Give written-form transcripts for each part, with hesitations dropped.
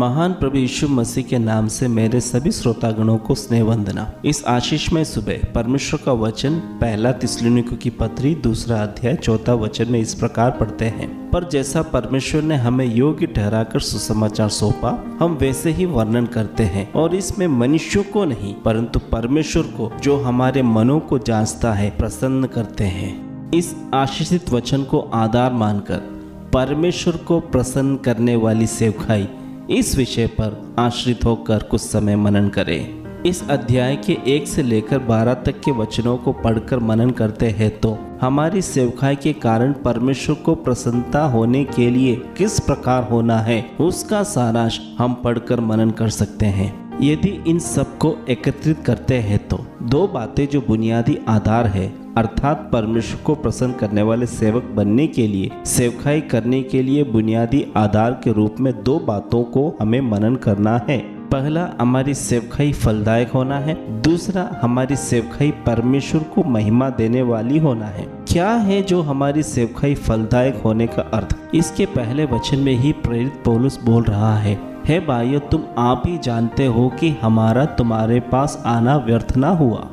महान प्रभु यीशु मसीह के नाम से मेरे सभी श्रोतागणों को स्नेह वंदना। इस आशीषमय सुबह परमेश्वर का वचन पहला थिस्सलुनीकियों की पत्री 2 अध्याय 4 वचन में इस प्रकार पढ़ते हैं। पर जैसा परमेश्वर ने हमें योग्य ठहराकर सुसमाचार सौंपा, हम वैसे ही वर्णन करते हैं, और इसमें मनुष्यों को नहीं परंतु परमेश्वर को जो हमारे मनों को जांचता है प्रसन्न करते हैं। इस आशीषित वचन को आधार मानकर परमेश्वर को प्रसन्न करने वाली सेवकाई इस विषय पर आश्रित होकर कुछ समय मनन करें। इस अध्याय के 1 से लेकर 12 तक के वचनों को पढ़कर मनन करते हैं तो हमारी सेवकाई के कारण परमेश्वर को प्रसन्नता होने के लिए किस प्रकार होना है उसका सारांश हम पढ़कर मनन कर सकते हैं। यदि इन सब को एकत्रित करते हैं तो 2 बातें जो बुनियादी आधार है, अर्थात परमेश्वर को प्रसन्न करने वाले सेवक बनने के लिए, सेवकाई करने के लिए बुनियादी आधार के रूप में 2 बातों को हमें मनन करना है। पहला, हमारी सेवकाई फलदायक होना है। दूसरा, हमारी सेवकाई परमेश्वर को महिमा देने वाली होना है। क्या है जो हमारी सेवकाई फलदायक होने का अर्थ? इसके पहले वचन में ही प्रेरित पौलुस बोल रहा है, हे भाइयों, तुम आप ही जानते हो कि हमारा तुम्हारे पास आना व्यर्थ ना हुआ।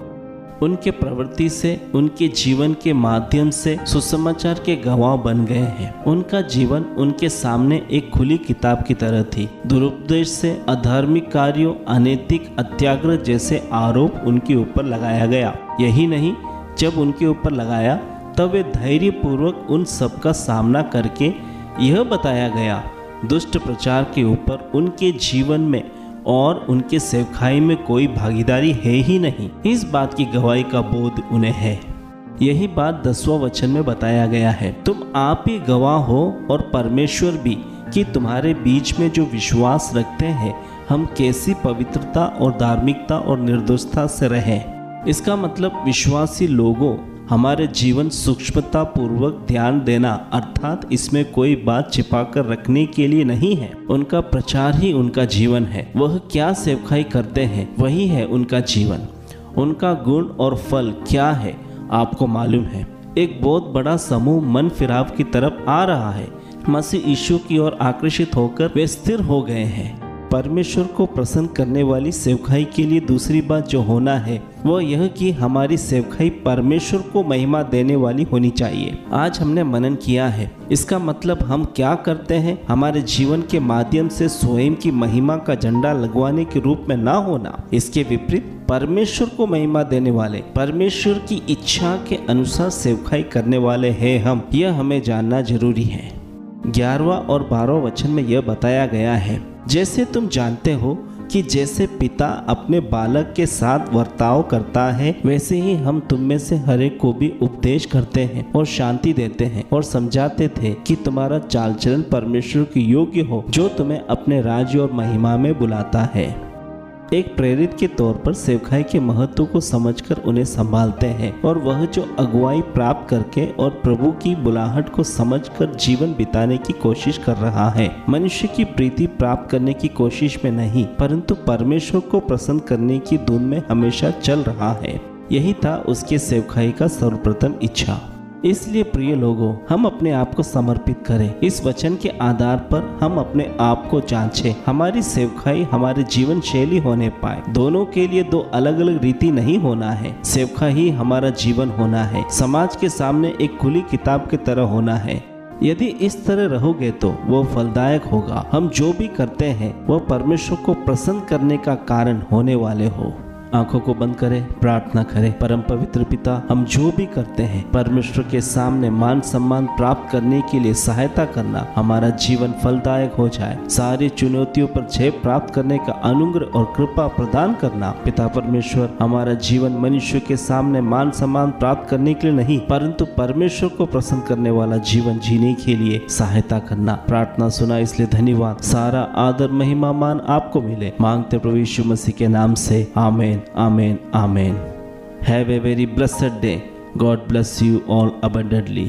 उनके प्रवृत्ति से, उनके जीवन के माध्यम से सुसमाचार के गवाह बन गए हैं। उनका जीवन उनके सामने एक खुली किताब की तरह थी। दुरुपदेश से, अधार्मिक कार्यों, अनैतिक, अत्याग्रह जैसे आरोप उनके ऊपर लगाया गया। यही नहीं, जब उनके ऊपर लगाया तब वे धैर्य पूर्वक उन सब का सामना करके यह बताया गया, दुष्ट प्रचार के ऊपर उनके जीवन में और उनके सेवकाई में कोई भागीदारी है ही नहीं। इस बात की गवाही का बोध उन्हें है। यही बात 10वां वचन में बताया गया है, तुम आप ही गवाह हो और परमेश्वर भी कि तुम्हारे बीच में जो विश्वास रखते हैं हम कैसी पवित्रता और धार्मिकता और निर्दोषता से रहें। इसका मतलब विश्वासी लोगों हमारे जीवन सूक्ष्मता पूर्वक ध्यान देना, अर्थात इसमें कोई बात छिपा कर रखने के लिए नहीं है। उनका प्रचार ही उनका जीवन है। वह क्या सेवकाई करते हैं वही है उनका जीवन। उनका गुण और फल क्या है आपको मालूम है। एक बहुत बड़ा समूह मन फिराव की तरफ आ रहा है। मसीह यीशु की ओर आकर्षित होकर वे स्थिर हो गए हैं। परमेश्वर को प्रसन्न करने वाली सेवकाई के लिए दूसरी बात जो होना है वह यह कि हमारी सेवकाई परमेश्वर को महिमा देने वाली होनी चाहिए। आज हमने मनन किया है, इसका मतलब हम क्या करते हैं हमारे जीवन के माध्यम से स्वयं की महिमा का झंडा लगवाने के रूप में ना होना। इसके विपरीत परमेश्वर को महिमा देने वाले, परमेश्वर की इच्छा के अनुसार सेवकाई करने वाले हैं हम, यह हमें जानना जरूरी है। 11वां और 12वां वचन में यह बताया गया है, जैसे तुम जानते हो कि जैसे पिता अपने बालक के साथ वर्ताव करता है वैसे ही हम तुम में से हर एक को भी उपदेश करते हैं और शांति देते हैं और समझाते थे कि तुम्हारा चाल चलन परमेश्वर के योग्य हो जो तुम्हें अपने राज्य और महिमा में बुलाता है। एक प्रेरित के तौर पर सेवकाई के महत्व को समझकर उन्हें संभालते हैं, और वह जो अगुवाई प्राप्त करके और प्रभु की बुलाहट को समझकर जीवन बिताने की कोशिश कर रहा है। मनुष्य की प्रीति प्राप्त करने की कोशिश में नहीं परंतु परमेश्वर को प्रसन्न करने की धुन में हमेशा चल रहा है। यही था उसके सेवकाई का सर्वप्रथम इच्छा। इसलिए प्रिय लोगों, हम अपने आप को समर्पित करें। इस वचन के आधार पर हम अपने आप को जांचें। हमारी सेवकाई हमारे जीवन शैली होने पाए। दोनों के लिए 2 अलग अलग रीति नहीं होना है। सेवकाई ही हमारा जीवन होना है। समाज के सामने एक खुली किताब की तरह होना है। यदि इस तरह रहोगे तो वो फलदायक होगा। हम जो भी करते हैं वह परमेश्वर को प्रसन्न करने का कारण होने वाले हो। आंखों को बंद करें, प्रार्थना करें। परम पवित्र पिता, हम जो भी करते हैं प्रभु के सामने मान सम्मान प्राप्त करने के लिए सहायता करना, हमारा जीवन फलदायक हो जाए। सारी चुनौतियों पर जय प्राप्त करने का अनुग्रह और कृपा प्रदान करना। पिता परमेश्वर, हमारा जीवन मनुष्य के सामने मान सम्मान प्राप्त करने के लिए नहीं परंतु परमेश्वर को प्रसन्न करने वाला जीवन जीने के लिए सहायता करना। प्रार्थना सुना इसलिए धन्यवाद। सारा आदर महिमा मान आपको मिले, मांगते प्रभु यीशु मसीह के नाम से, आमीन, आमीन, आमीन। Have a very blessed day. God bless you all abundantly.